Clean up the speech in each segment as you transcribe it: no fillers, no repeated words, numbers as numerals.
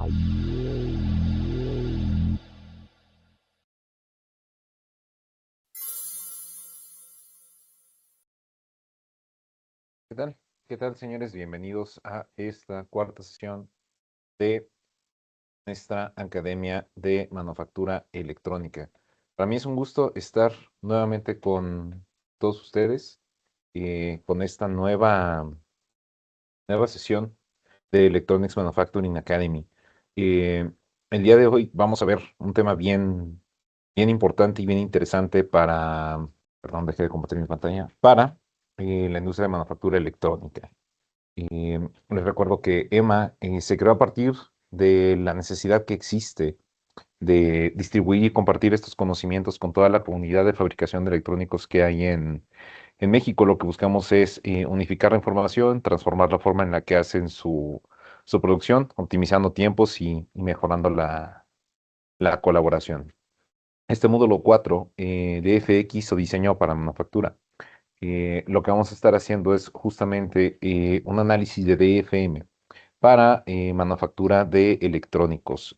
¿Qué tal? ¿Qué tal, señores? Bienvenidos a esta cuarta sesión de nuestra Academia de Manufactura Electrónica. Para mí es un gusto estar nuevamente con todos ustedes con esta nueva sesión de Electronics Manufacturing Academy. Eh, el día de hoy vamos a ver un tema bien importante y bien interesante perdón, dejé de compartir mi pantalla, para la industria de manufactura electrónica. Les recuerdo que EMA se creó a partir de la necesidad que existe de distribuir y compartir estos conocimientos con toda la comunidad de fabricación de electrónicos que hay en México. Lo que buscamos es unificar la información, transformar la forma en la que hacen su producción, optimizando tiempos y mejorando la colaboración. Este módulo 4 de FX o diseño para manufactura, lo que vamos a estar haciendo es justamente un análisis de DFM para manufactura de electrónicos.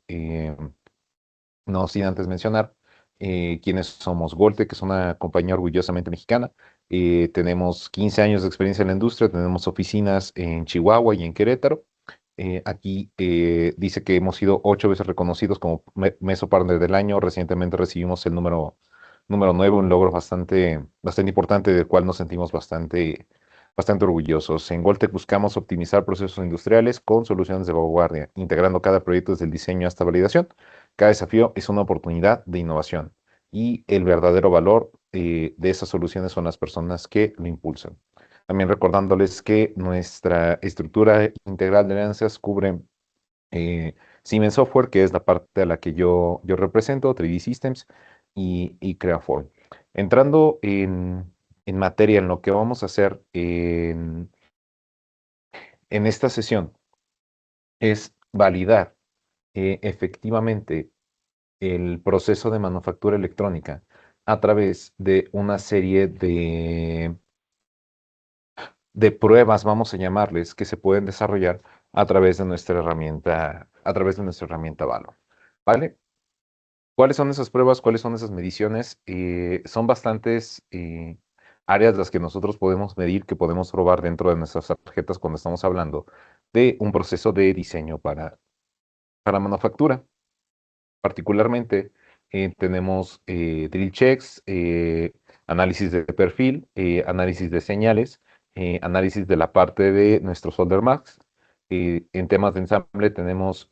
No sin antes mencionar quiénes somos. Golte, que es una compañía orgullosamente mexicana. Tenemos 15 años de experiencia en la industria, tenemos oficinas en Chihuahua y en Querétaro. Aquí dice que hemos sido 8 veces reconocidos como Meso Partner del Año. Recientemente recibimos el número 9, un logro bastante importante del cual nos sentimos bastante orgullosos. En Goltec buscamos optimizar procesos industriales con soluciones de vanguardia, integrando cada proyecto desde el diseño hasta validación. Cada desafío es una oportunidad de innovación y el verdadero valor de esas soluciones son las personas que lo impulsan. También recordándoles que nuestra estructura integral de alianzas cubre Siemens Software, que es la parte a la que yo represento, 3D Systems y Creaform. Entrando en materia, en lo que vamos a hacer en esta sesión, es validar efectivamente el proceso de manufactura electrónica a través de una serie de pruebas, vamos a llamarles, que se pueden desarrollar a través de nuestra herramienta Valor. ¿Vale? ¿Cuáles son esas pruebas? ¿Cuáles son esas mediciones? Son bastantes áreas las que nosotros podemos medir, que podemos probar dentro de nuestras tarjetas cuando estamos hablando de un proceso de diseño para manufactura. Particularmente tenemos drill checks, análisis de perfil, análisis de señales, análisis de la parte de nuestro solder max. En temas de ensamble tenemos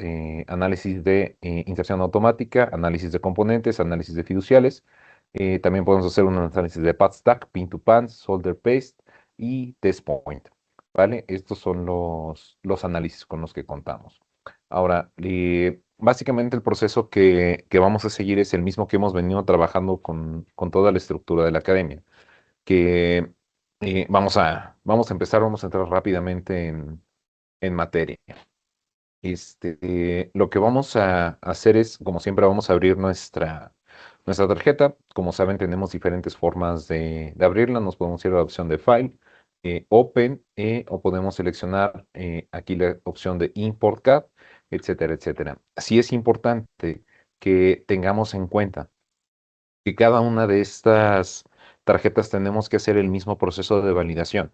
análisis de inserción automática, análisis de componentes, análisis de fiduciales. También podemos hacer un análisis de pad stack, pin to pan, solder paste y test point. ¿Vale? Estos son los análisis con los que contamos. Ahora, básicamente el proceso que vamos a seguir es el mismo que hemos venido trabajando con toda la estructura de la academia, que vamos a entrar rápidamente en materia. Lo que vamos a hacer es, como siempre, vamos a abrir nuestra tarjeta. Como saben, tenemos diferentes formas de abrirla. Nos podemos ir a la opción de File, Open, o podemos seleccionar aquí la opción de Import Card, etcétera, etcétera. Sí es importante que tengamos en cuenta que cada una de estas tarjetas tenemos que hacer el mismo proceso de validación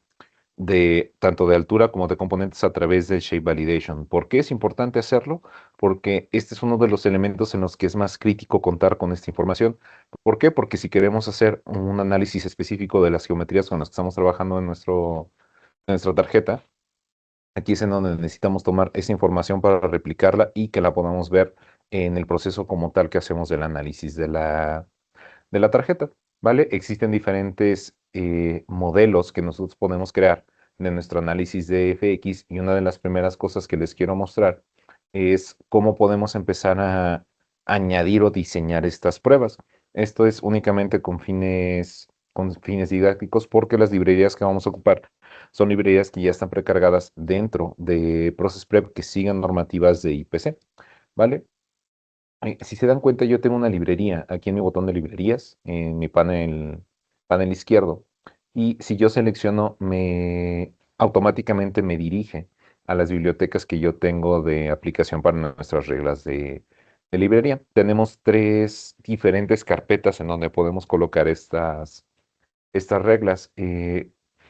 de tanto de altura como de componentes a través del Shape Validation. ¿Por qué es importante hacerlo? Porque este es uno de los elementos en los que es más crítico contar con esta información. ¿Por qué? Porque si queremos hacer un análisis específico de las geometrías con las que estamos trabajando en nuestra tarjeta, aquí es en donde necesitamos tomar esa información para replicarla y que la podamos ver en el proceso como tal que hacemos del análisis de la tarjeta, ¿vale? Existen diferentes modelos que nosotros podemos crear de nuestro análisis de FX y una de las primeras cosas que les quiero mostrar es cómo podemos empezar a añadir o diseñar estas pruebas. Esto es únicamente con fines didácticos porque las librerías que vamos a ocupar son librerías que ya están precargadas dentro de Process Prep que sigan normativas de IPC, ¿vale? Si se dan cuenta, yo tengo una librería aquí en mi botón de librerías, en mi panel izquierdo. Y si yo selecciono, automáticamente me dirige a las bibliotecas que yo tengo de aplicación para nuestras reglas de librería. Tenemos tres diferentes carpetas en donde podemos colocar estas reglas.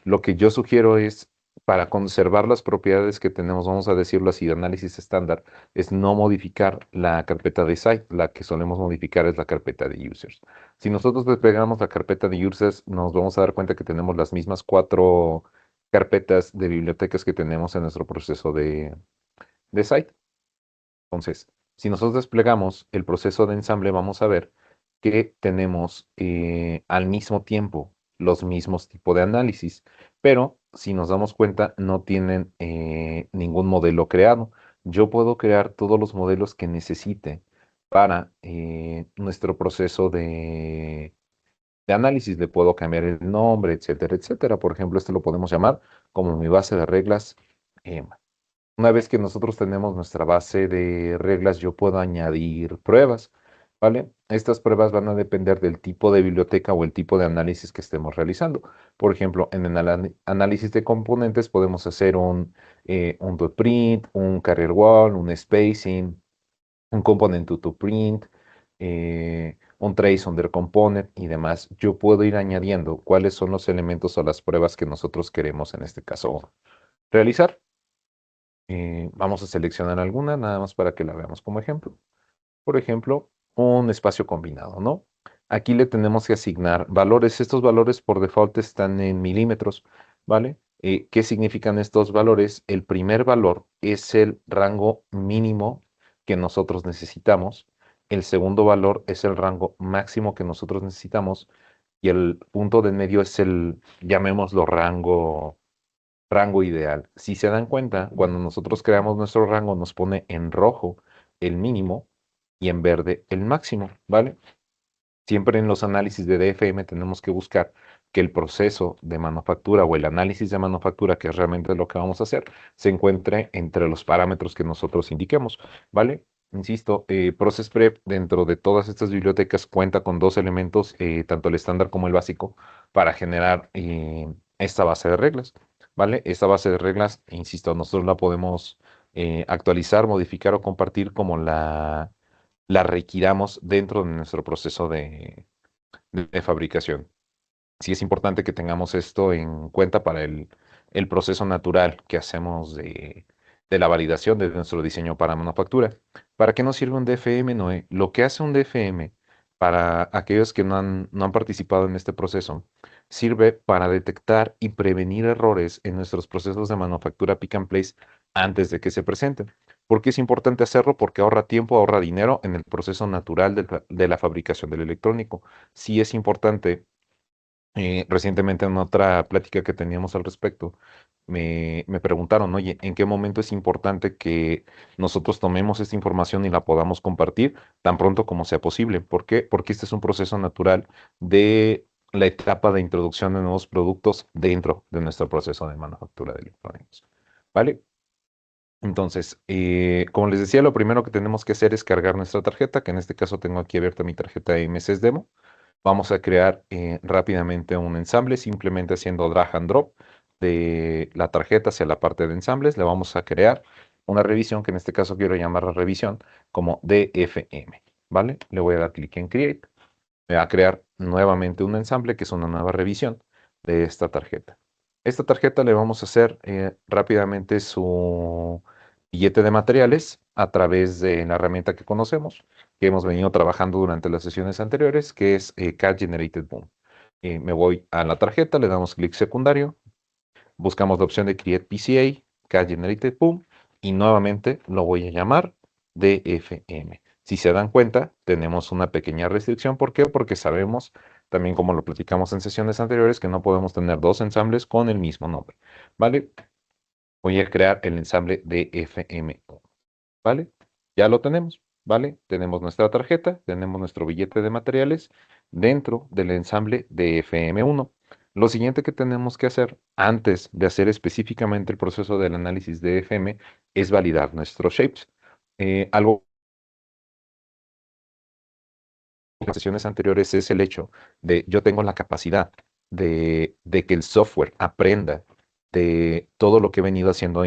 Lo que yo sugiero es, para conservar las propiedades que tenemos, vamos a decirlo así, de análisis estándar, es no modificar la carpeta de site. La que solemos modificar es la carpeta de users. Si nosotros desplegamos la carpeta de users, nos vamos a dar cuenta que tenemos las mismas cuatro carpetas de bibliotecas que tenemos en nuestro proceso de site. Entonces, si nosotros desplegamos el proceso de ensamble, vamos a ver que tenemos al mismo tiempo los mismos tipos de análisis, pero si nos damos cuenta, no tienen ningún modelo creado. Yo puedo crear todos los modelos que necesite para nuestro proceso de análisis. Le puedo cambiar el nombre, etcétera, etcétera. Por ejemplo, este lo podemos llamar como mi base de reglas. Una vez que nosotros tenemos nuestra base de reglas, yo puedo añadir pruebas, ¿vale? Estas pruebas van a depender del tipo de biblioteca o el tipo de análisis que estemos realizando. Por ejemplo, en el análisis de componentes podemos hacer un toPrint, un carrier wall, un spacing, un component to print, un trace under component y demás. Yo puedo ir añadiendo cuáles son los elementos o las pruebas que nosotros queremos en este caso realizar. Vamos a seleccionar alguna, nada más para que la veamos como ejemplo. Por ejemplo, un espacio combinado, ¿no? Aquí le tenemos que asignar valores. Estos valores por default están en milímetros, ¿vale? ¿Qué significan estos valores? El primer valor es el rango mínimo que nosotros necesitamos. El segundo valor es el rango máximo que nosotros necesitamos. Y el punto de medio es el, llamémoslo rango ideal. Si se dan cuenta, cuando nosotros creamos nuestro rango nos pone en rojo el mínimo y en verde el máximo, ¿vale? Siempre en los análisis de DFM tenemos que buscar que el proceso de manufactura o el análisis de manufactura, que es realmente lo que vamos a hacer, se encuentre entre los parámetros que nosotros indiquemos, ¿vale? Insisto, Process Prep dentro de todas estas bibliotecas cuenta con dos elementos, tanto el estándar como el básico, para generar esta base de reglas, ¿vale? Esta base de reglas, insisto, nosotros la podemos actualizar, modificar o compartir como la requiramos dentro de nuestro proceso de fabricación. Sí es importante que tengamos esto en cuenta para el proceso natural que hacemos de la validación de nuestro diseño para manufactura. ¿Para qué nos sirve un DFM, Noé? Lo que hace un DFM para aquellos que no han participado en este proceso, sirve para detectar y prevenir errores en nuestros procesos de manufactura pick and place antes de que se presenten. ¿Por qué es importante hacerlo? Porque ahorra tiempo, ahorra dinero en el proceso natural de la fabricación del electrónico. Sí es importante. Recientemente en otra plática que teníamos al respecto, me preguntaron, oye, ¿en qué momento es importante que nosotros tomemos esta información y la podamos compartir tan pronto como sea posible? ¿Por qué? Porque este es un proceso natural de la etapa de introducción de nuevos productos dentro de nuestro proceso de manufactura de electrónicos. ¿Vale? Entonces, como les decía, lo primero que tenemos que hacer es cargar nuestra tarjeta, que en este caso tengo aquí abierta mi tarjeta de MSS Demo. Vamos a crear rápidamente un ensamble, simplemente haciendo drag and drop de la tarjeta hacia la parte de ensambles. Le vamos a crear una revisión, que en este caso quiero llamar la revisión como DFM, ¿vale? Le voy a dar clic en Create. Me va a crear nuevamente un ensamble, que es una nueva revisión de esta tarjeta. Esta tarjeta le vamos a hacer rápidamente su billete de materiales a través de la herramienta que conocemos, que hemos venido trabajando durante las sesiones anteriores, que es CAD Generated Boom. Me voy a la tarjeta, le damos clic secundario, buscamos la opción de Create PCA, CAD Generated Boom, y nuevamente lo voy a llamar DFM. Si se dan cuenta, tenemos una pequeña restricción. ¿Por qué? Porque sabemos, también como lo platicamos en sesiones anteriores, que no podemos tener dos ensambles con el mismo nombre. ¿Vale? Voy a crear el ensamble DFM. ¿Vale? Ya lo tenemos, ¿vale? Tenemos nuestra tarjeta, tenemos nuestro billete de materiales dentro del ensamble de FM1. Lo siguiente que tenemos que hacer antes de hacer específicamente el proceso del análisis de FM es validar nuestros shapes. Algo en las sesiones anteriores es el hecho de yo tengo la capacidad de que el software aprenda de todo lo que he venido haciendo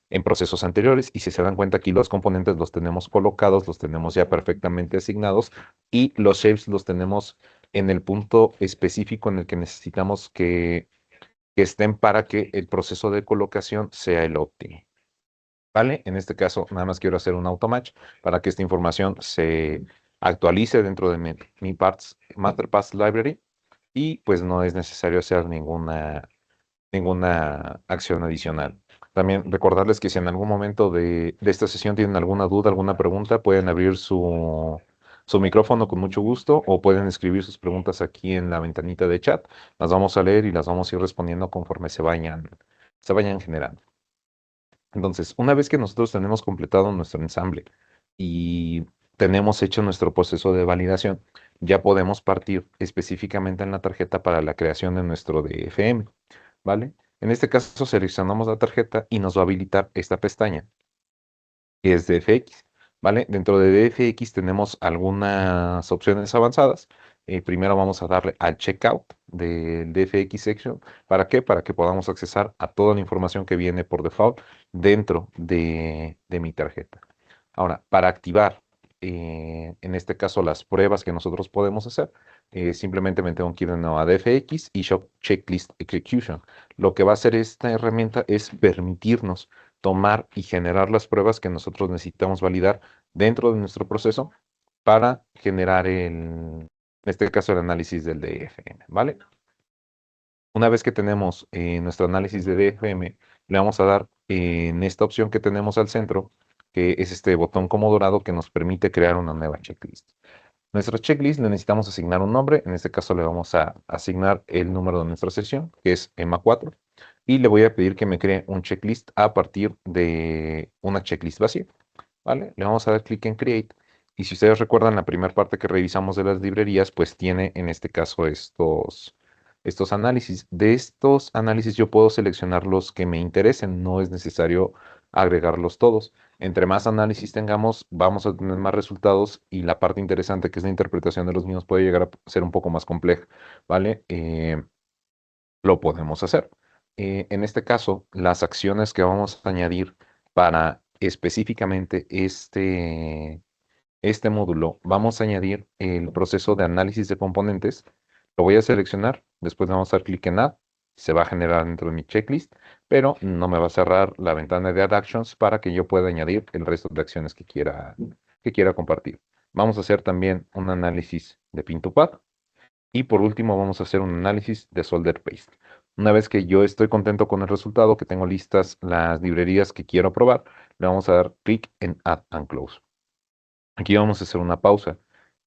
en procesos anteriores. Y si se dan cuenta aquí, los componentes los tenemos colocados, los tenemos ya perfectamente asignados y los shapes los tenemos en el punto específico en el que necesitamos que estén para que el proceso de colocación sea el óptimo. ¿Vale? En este caso, nada más quiero hacer un automatch para que esta información se actualice dentro de mi Master Path Library y pues no es necesario hacer ninguna acción adicional. También recordarles que si en algún momento de esta sesión tienen alguna duda, alguna pregunta, pueden abrir su micrófono con mucho gusto o pueden escribir sus preguntas aquí en la ventanita de chat. Las vamos a leer y las vamos a ir respondiendo conforme se vayan generando. Entonces, una vez que nosotros tenemos completado nuestro ensamble y tenemos hecho nuestro proceso de validación, ya podemos partir específicamente en la tarjeta para la creación de nuestro DFM, ¿vale? En este caso, seleccionamos la tarjeta y nos va a habilitar esta pestaña, que es DFX, ¿vale? Dentro de DFX tenemos algunas opciones avanzadas. Primero vamos a darle al checkout del DFX section. ¿Para qué? Para que podamos accesar a toda la información que viene por default dentro de mi tarjeta. Ahora, para activar, en este caso, las pruebas que nosotros podemos hacer, simplemente me tengo que ir de nuevo a DFX y Shop Checklist Execution. Lo que va a hacer esta herramienta es permitirnos tomar y generar las pruebas que nosotros necesitamos validar dentro de nuestro proceso para generar en este caso, el análisis del DFM, ¿vale? Una vez que tenemos nuestro análisis de DFM, le vamos a dar en esta opción que tenemos al centro, que es este botón como dorado que nos permite crear una nueva checklist. Nuestra checklist le necesitamos asignar un nombre, en este caso le vamos a asignar el número de nuestra sesión, que es EMA4, y le voy a pedir que me cree un checklist a partir de una checklist vacía, ¿vale? Le vamos a dar clic en Create, y si ustedes recuerdan la primera parte que revisamos de las librerías, pues tiene en este caso estos análisis. De estos análisis yo puedo seleccionar los que me interesen, no es necesario agregarlos todos. Entre más análisis tengamos, vamos a tener más resultados y la parte interesante que es la interpretación de los mismos puede llegar a ser un poco más compleja, ¿vale? Lo podemos hacer. En este caso, las acciones que vamos a añadir para específicamente este módulo, vamos a añadir el proceso de análisis de componentes. Lo voy a seleccionar, después le vamos a dar clic en Add, se va a generar dentro de mi checklist, pero no me va a cerrar la ventana de Add Actions para que yo pueda añadir el resto de acciones que quiera compartir. Vamos a hacer también un análisis de Pin to Pad y por último vamos a hacer un análisis de Solder Paste. Una vez que yo estoy contento con el resultado, que tengo listas las librerías que quiero probar, le vamos a dar clic en Add and Close. Aquí vamos a hacer una pausa.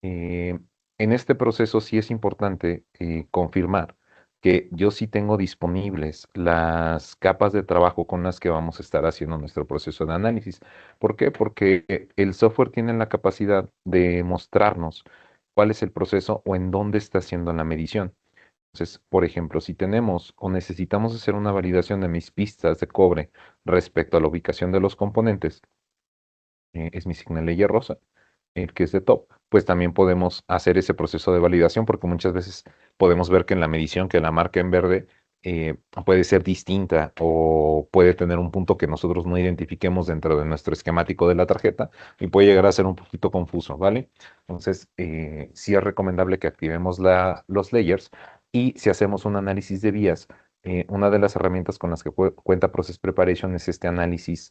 Eh, en este proceso sí es importante confirmar que yo sí tengo disponibles las capas de trabajo con las que vamos a estar haciendo nuestro proceso de análisis. ¿Por qué? Porque el software tiene la capacidad de mostrarnos cuál es el proceso o en dónde está haciendo la medición. Entonces, por ejemplo, si tenemos o necesitamos hacer una validación de mis pistas de cobre respecto a la ubicación de los componentes, es mi signal layer rosa, el que es de top, pues también podemos hacer ese proceso de validación porque muchas veces podemos ver que en la medición que la marca en verde puede ser distinta o puede tener un punto que nosotros no identifiquemos dentro de nuestro esquemático de la tarjeta y puede llegar a ser un poquito confuso, ¿vale? Entonces, sí es recomendable que activemos los layers y si hacemos un análisis de vías, una de las herramientas con las que cuenta Process Preparation es este análisis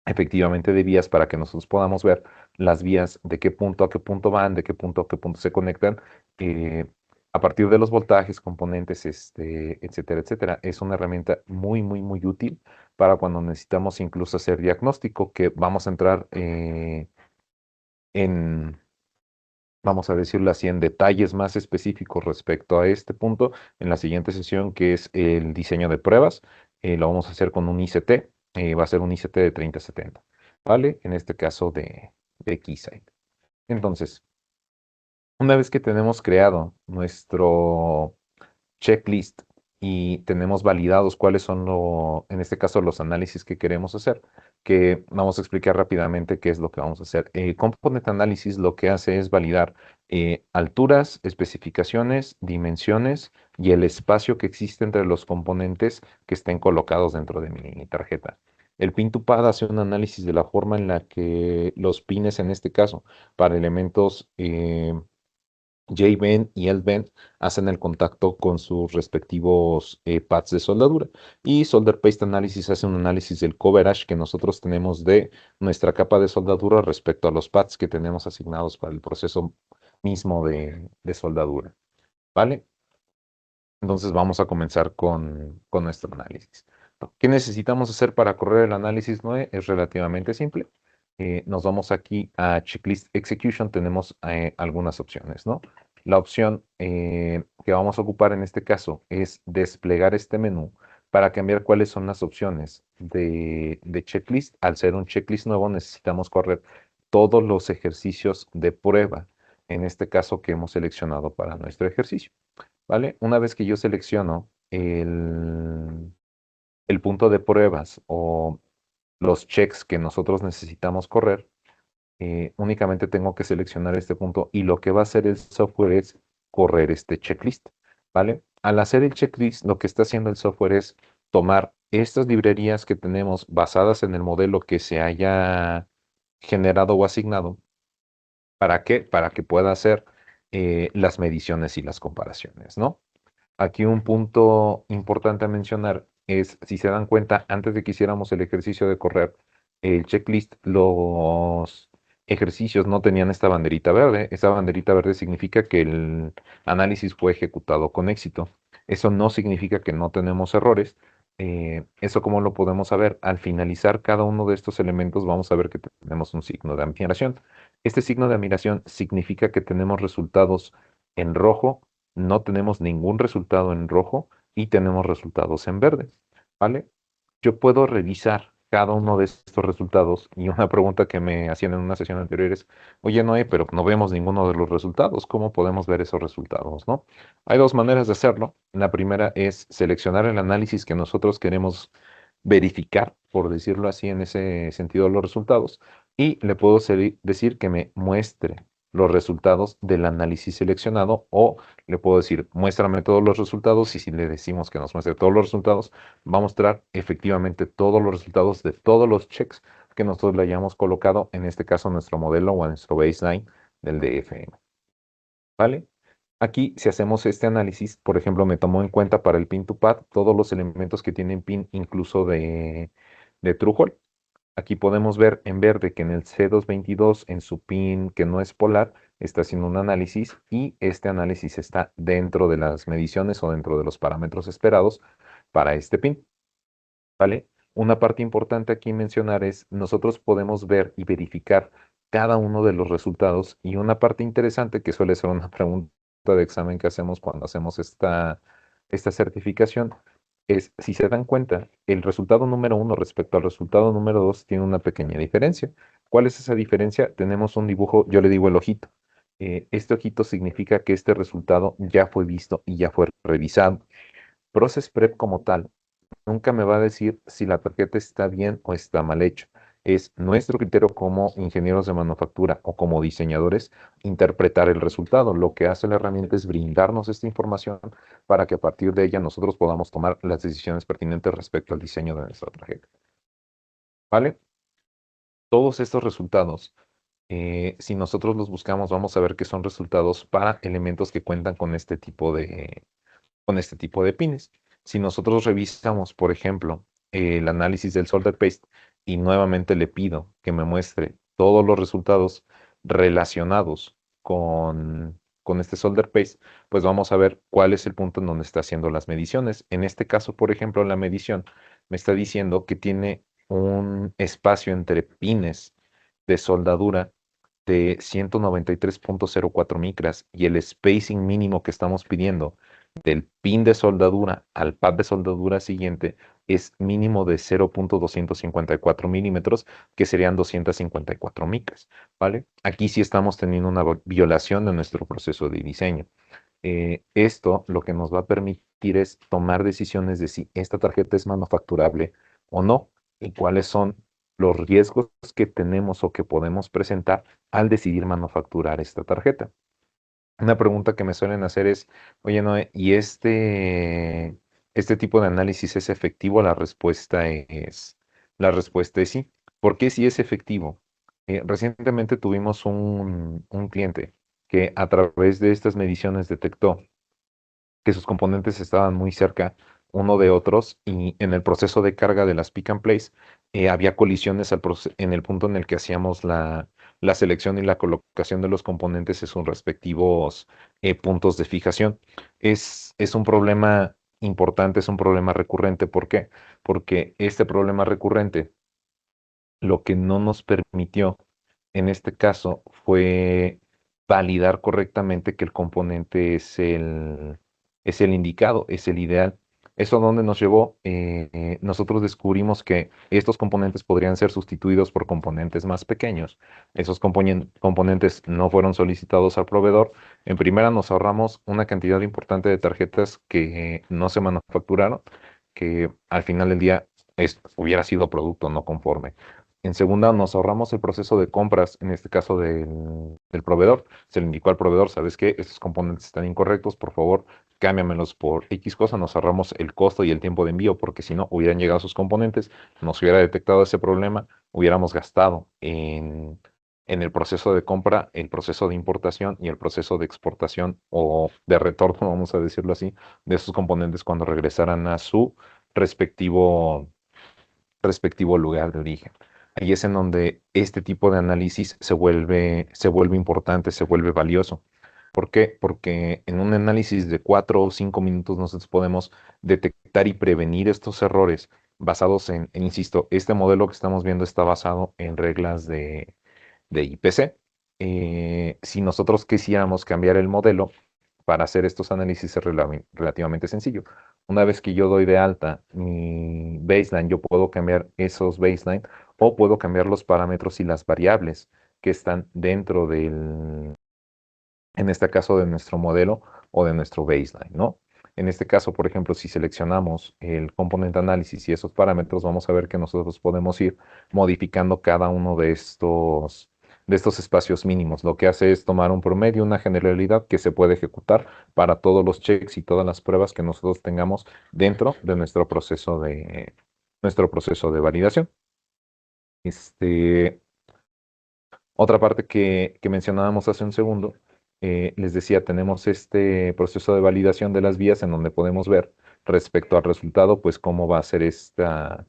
efectivamente de vías para que nosotros podamos ver las vías de qué punto a qué punto van, de qué punto a qué punto se conectan, eh, a partir de los voltajes, componentes, etcétera, etcétera. Es una herramienta muy, muy, muy útil para cuando necesitamos incluso hacer diagnóstico, que vamos a entrar en, vamos a decirlo así, en detalles más específicos respecto a este punto en la siguiente sesión, que es el diseño de pruebas. Lo vamos a hacer con un ICT, va a ser un ICT de 3070, ¿vale? En este caso de Keysight. Entonces, una vez que tenemos creado nuestro checklist y tenemos validados cuáles son, en este caso, los análisis que queremos hacer, que vamos a explicar rápidamente qué es lo que vamos a hacer. Component Analysis lo que hace es validar alturas, especificaciones, dimensiones y el espacio que existe entre los componentes que estén colocados dentro de mi tarjeta. El pin to pad hace un análisis de la forma en la que los pines, en este caso, para elementos JBEN y LBEN, hacen el contacto con sus respectivos pads de soldadura. Y Solder Paste Analysis hace un análisis del coverage que nosotros tenemos de nuestra capa de soldadura respecto a los pads que tenemos asignados para el proceso mismo de soldadura. ¿Vale? Entonces vamos a comenzar con nuestro análisis. ¿Qué necesitamos hacer para correr el análisis 9? Es relativamente simple. Nos vamos aquí a Checklist Execution. Tenemos algunas opciones, ¿no? La opción que vamos a ocupar en este caso es desplegar este menú para cambiar cuáles son las opciones de checklist. Al ser un checklist nuevo necesitamos correr todos los ejercicios de prueba, en este caso que hemos seleccionado para nuestro ejercicio. ¿Vale? Una vez que yo selecciono el punto de pruebas o los checks que nosotros necesitamos correr, únicamente tengo que seleccionar este punto y lo que va a hacer el software es correr este checklist, ¿vale? Al hacer el checklist, lo que está haciendo el software es tomar estas librerías que tenemos basadas en el modelo que se haya generado o asignado. ¿Para qué? Para que pueda hacer las mediciones y las comparaciones, ¿no? Aquí un punto importante a mencionar es, si se dan cuenta, antes de que hiciéramos el ejercicio de correr el checklist, los ejercicios no tenían esta banderita verde. Esa banderita verde significa que el análisis fue ejecutado con éxito. Eso no significa que no tenemos errores. ¿Eso cómo lo podemos saber? Al finalizar cada uno de estos elementos vamos a ver que tenemos un signo de admiración. Este signo de admiración significa que tenemos resultados en rojo, no tenemos ningún resultado en rojo y tenemos resultados en verde, ¿vale? Yo puedo revisar cada uno de estos resultados y una pregunta que me hacían en una sesión anterior es, oye, Noé, pero no vemos ninguno de los resultados, ¿cómo podemos ver esos resultados, no? Hay dos maneras de hacerlo. La primera es seleccionar el análisis que nosotros queremos verificar, por decirlo así, en ese sentido, los resultados, y le puedo decir que me muestre los resultados del análisis seleccionado o le puedo decir, muéstrame todos los resultados y si le decimos que nos muestre todos los resultados, va a mostrar efectivamente todos los resultados de todos los checks que nosotros le hayamos colocado, en este caso, a nuestro modelo o a nuestro baseline del DFM. ¿Vale? Aquí, si hacemos este análisis, por ejemplo, me tomó en cuenta para el pin to pad todos los elementos que tienen pin, incluso de TrueHole. Aquí podemos ver en verde que en el C222, en su pin que no es polar, está haciendo un análisis y este análisis está dentro de las mediciones o dentro de los parámetros esperados para este pin. ¿Vale? Una parte importante aquí mencionar es, nosotros podemos ver y verificar cada uno de los resultados y una parte interesante que suele ser una pregunta de examen que hacemos cuando hacemos esta certificación es, si se dan cuenta, el resultado número uno respecto al resultado número dos tiene una pequeña diferencia. ¿Cuál es esa diferencia? Tenemos un dibujo, yo le digo el ojito. Este ojito significa que este resultado ya fue visto y ya fue revisado. Process Prep como tal nunca me va a decir si la tarjeta está bien o está mal hecha. Es nuestro criterio como ingenieros de manufactura o como diseñadores interpretar el resultado. Lo que hace la herramienta es brindarnos esta información para que a partir de ella nosotros podamos tomar las decisiones pertinentes respecto al diseño de nuestra tarjeta. ¿Vale? Todos estos resultados, si nosotros los buscamos, vamos a ver que son resultados para elementos que cuentan con este tipo de pines. Si nosotros revisamos, por ejemplo, el análisis del solder paste y nuevamente le pido que me muestre todos los resultados relacionados con este solder paste, pues vamos a ver cuál es el punto en donde está haciendo las mediciones. En este caso, por ejemplo, la medición me está diciendo que tiene un espacio entre pines de soldadura de 193.04 micras y el spacing mínimo que estamos pidiendo del pin de soldadura al pad de soldadura siguiente es mínimo de 0.254 milímetros, que serían 254 micras, ¿vale? Aquí sí estamos teniendo una violación de nuestro proceso de diseño. Esto lo que nos va a permitir es tomar decisiones de si esta tarjeta es manufacturable o no y cuáles son los riesgos que tenemos o que podemos presentar al decidir manufacturar esta tarjeta. Una pregunta que me suelen hacer es, oye, Noé, ¿y este tipo de análisis es efectivo? La respuesta es sí. ¿Por qué sí es efectivo? Recientemente tuvimos un cliente que a través de estas mediciones detectó que sus componentes estaban muy cerca uno de otros y en el proceso de carga de las pick and place había colisiones en el punto en el que hacíamos la selección y la colocación de los componentes en sus respectivos puntos de fijación. Es un problema importante, es un problema recurrente. ¿Por qué? Porque este problema recurrente lo que no nos permitió en este caso fue validar correctamente que el componente es el indicado, es el ideal. ¿Eso a dónde nos llevó? Nosotros descubrimos que estos componentes podrían ser sustituidos por componentes más pequeños. Esos componentes no fueron solicitados al proveedor. En primera nos ahorramos una cantidad importante de tarjetas que no se manufacturaron, que al final del día hubiera sido producto no conforme. En segunda, nos ahorramos el proceso de compras, en este caso del proveedor. Se le indicó al proveedor, ¿sabes qué? Estos componentes están incorrectos, por favor, cámbiamelos por X cosa. Nos ahorramos el costo y el tiempo de envío, porque si no, hubieran llegado sus componentes, nos hubiera detectado ese problema, hubiéramos gastado en el proceso de compra, el proceso de importación y el proceso de exportación o de retorno, vamos a decirlo así, de esos componentes cuando regresaran a su respectivo lugar de origen. Ahí es en donde este tipo de análisis se vuelve importante, se vuelve valioso. ¿Por qué? Porque en un análisis de 4 o 5 minutos nosotros podemos detectar y prevenir estos errores basados insisto, este modelo que estamos viendo está basado en reglas de IPC. Si nosotros quisiéramos cambiar el modelo para hacer estos análisis es relativamente sencillo. Una vez que yo doy de alta mi baseline, yo puedo cambiar esos baseline o puedo cambiar los parámetros y las variables que están dentro en este caso, de nuestro modelo o de nuestro baseline, ¿no? En este caso, por ejemplo, si seleccionamos el componente análisis y esos parámetros, vamos a ver que nosotros podemos ir modificando cada uno de estos espacios mínimos. Lo que hace es tomar un promedio, una generalidad que se puede ejecutar para todos los checks y todas las pruebas que nosotros tengamos dentro de nuestro proceso de validación. Este, Otra parte que mencionábamos hace un segundo, les decía, tenemos este proceso de validación de las vías en donde podemos ver respecto al resultado, pues cómo va a ser esta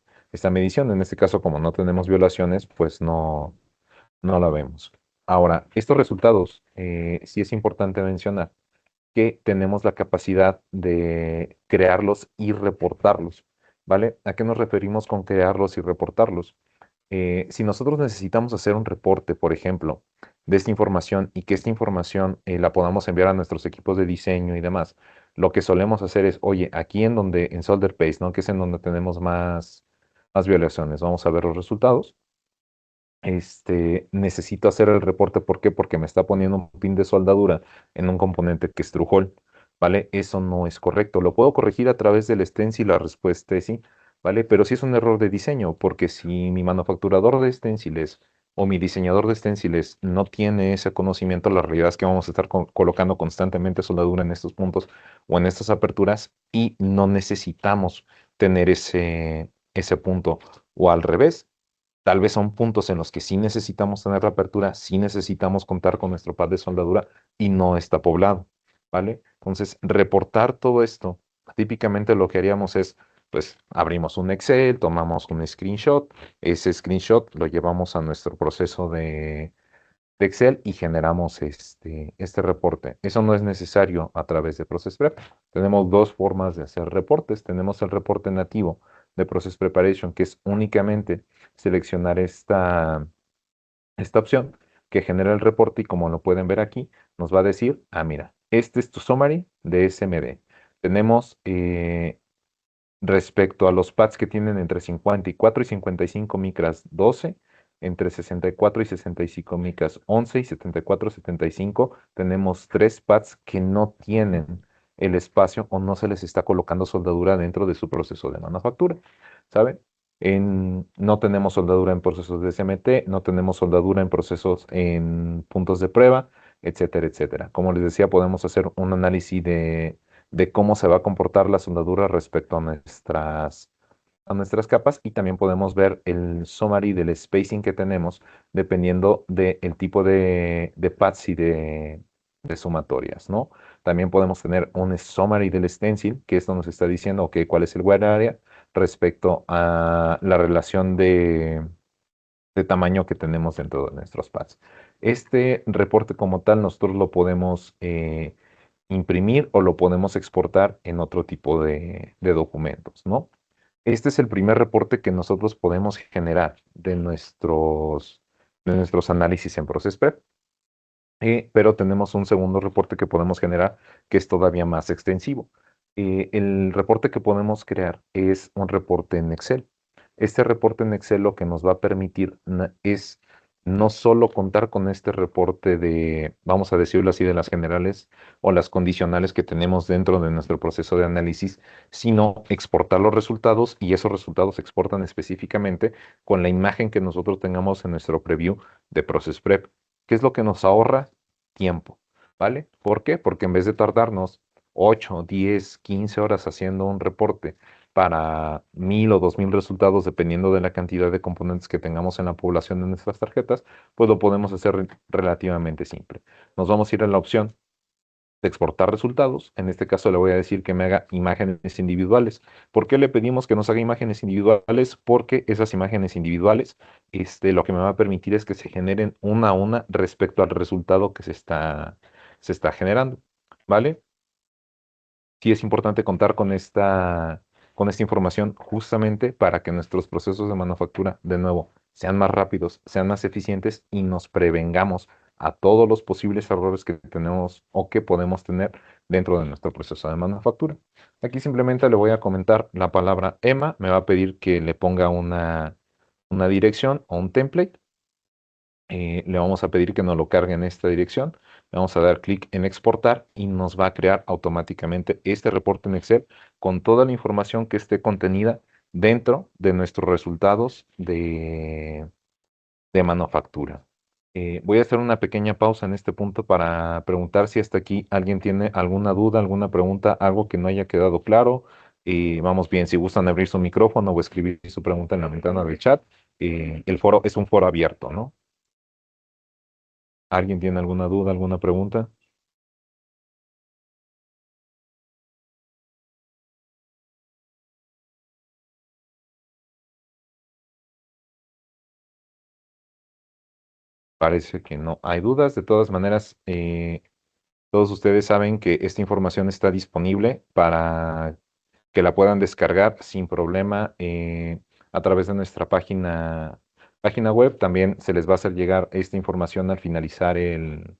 medición. En este caso, como no tenemos violaciones, pues no la vemos. Ahora, estos resultados, sí es importante mencionar que tenemos la capacidad de crearlos y reportarlos, ¿vale? ¿A qué nos referimos con crearlos y reportarlos? Si nosotros necesitamos hacer un reporte, por ejemplo, de esta información y que esta información la podamos enviar a nuestros equipos de diseño y demás, lo que solemos hacer es, oye, aquí en Solder Paste, ¿no? Que es en donde tenemos más violaciones, vamos a ver los resultados. Necesito hacer el reporte, ¿por qué? Porque me está poniendo un pin de soldadura en un componente que es true hole, ¿vale? Eso no es correcto. Lo puedo corregir a través del stencil, la respuesta es sí, ¿vale? Pero sí es un error de diseño, porque si mi manufacturador de stenciles o mi diseñador de stenciles no tiene ese conocimiento, la realidad es que vamos a estar colocando constantemente soldadura en estos puntos o en estas aperturas y no necesitamos tener ese punto. O al revés, tal vez son puntos en los que sí necesitamos tener la apertura, sí necesitamos contar con nuestro pad de soldadura y no está poblado, ¿vale? Entonces, reportar todo esto, típicamente lo que haríamos es, pues, abrimos un Excel, tomamos un screenshot, ese screenshot lo llevamos a nuestro proceso de Excel y generamos este reporte. Eso no es necesario a través de Process Prep. Tenemos dos formas de hacer reportes. Tenemos el reporte nativo de Process Preparation, que es únicamente seleccionar esta opción que genera el reporte y como lo pueden ver aquí, nos va a decir, mira, este es tu summary de SMD. Tenemos respecto a los pads que tienen entre 54 y 55 micras 12, entre 64 y 65 micras 11 y 74 75, tenemos tres pads que no tienen el espacio o no se les está colocando soldadura dentro de su proceso de manufactura, ¿saben? No tenemos soldadura en procesos de SMT, no tenemos soldadura en procesos en puntos de prueba, etcétera, etcétera. Como les decía, podemos hacer un análisis de cómo se va a comportar la soldadura respecto a nuestras capas y también podemos ver el summary del spacing que tenemos dependiendo del tipo de pads y de sumatorias, ¿no? También podemos tener un summary del stencil, que esto nos está diciendo, ok, cuál es el wear area respecto a la relación de tamaño que tenemos dentro de nuestros pads. Este reporte como tal nosotros lo podemos imprimir o lo podemos exportar en otro tipo de documentos, ¿no? Este es el primer reporte que nosotros podemos generar de nuestros análisis en Process Prep, pero tenemos un segundo reporte que podemos generar que es todavía más extensivo. El reporte que podemos crear es un reporte en Excel. Este reporte en Excel lo que nos va a permitir es no solo contar con este reporte de, vamos a decirlo así, de las generales o las condicionales que tenemos dentro de nuestro proceso de análisis, sino exportar los resultados y esos resultados se exportan específicamente con la imagen que nosotros tengamos en nuestro preview de Process Prep. ¿Qué es lo que nos ahorra? Tiempo, ¿vale? ¿Por qué? Porque en vez de tardarnos 8, 10, 15 horas haciendo un reporte para 1000 o 2000 resultados, dependiendo de la cantidad de componentes que tengamos en la población de nuestras tarjetas, pues lo podemos hacer relativamente simple. Nos vamos a ir a la opción de exportar resultados. En este caso le voy a decir que me haga imágenes individuales. ¿Por qué le pedimos que nos haga imágenes individuales? Porque esas imágenes individuales, lo que me va a permitir es que se generen una a una respecto al resultado que se está generando. ¿Vale? Sí es importante contar con esta información justamente para que nuestros procesos de manufactura, de nuevo, sean más rápidos, sean más eficientes y nos prevengamos a todos los posibles errores que tenemos o que podemos tener dentro de nuestro proceso de manufactura. Aquí simplemente le voy a comentar la palabra EMA, me va a pedir que le ponga una dirección o un template. Le vamos a pedir que nos lo cargue en esta dirección. Le vamos a dar clic en exportar y nos va a crear automáticamente este reporte en Excel con toda la información que esté contenida dentro de nuestros resultados de manufactura. Voy a hacer una pequeña pausa en este punto para preguntar si hasta aquí alguien tiene alguna duda, alguna pregunta, algo que no haya quedado claro. Vamos bien, si gustan abrir su micrófono o escribir su pregunta en la ventana del chat. El foro es un foro abierto, ¿no? ¿Alguien tiene alguna duda, alguna pregunta? Parece que no hay dudas. De todas maneras, todos ustedes saben que esta información está disponible para que la puedan descargar sin problema a través de nuestra página web. También se les va a hacer llegar esta información al finalizar en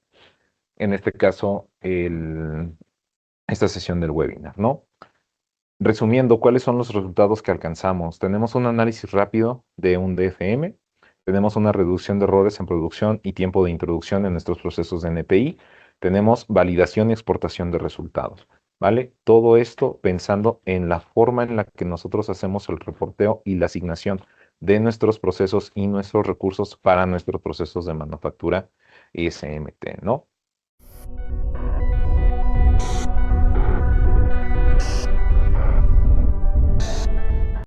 este caso, esta sesión del webinar, ¿no? Resumiendo, ¿cuáles son los resultados que alcanzamos? Tenemos un análisis rápido de un DFM, tenemos una reducción de errores en producción y tiempo de introducción en nuestros procesos de NPI, tenemos validación y exportación de resultados, ¿vale? Todo esto pensando en la forma en la que nosotros hacemos el reporteo y la asignación de nuestros procesos y nuestros recursos para nuestros procesos de manufactura SMT, ¿no?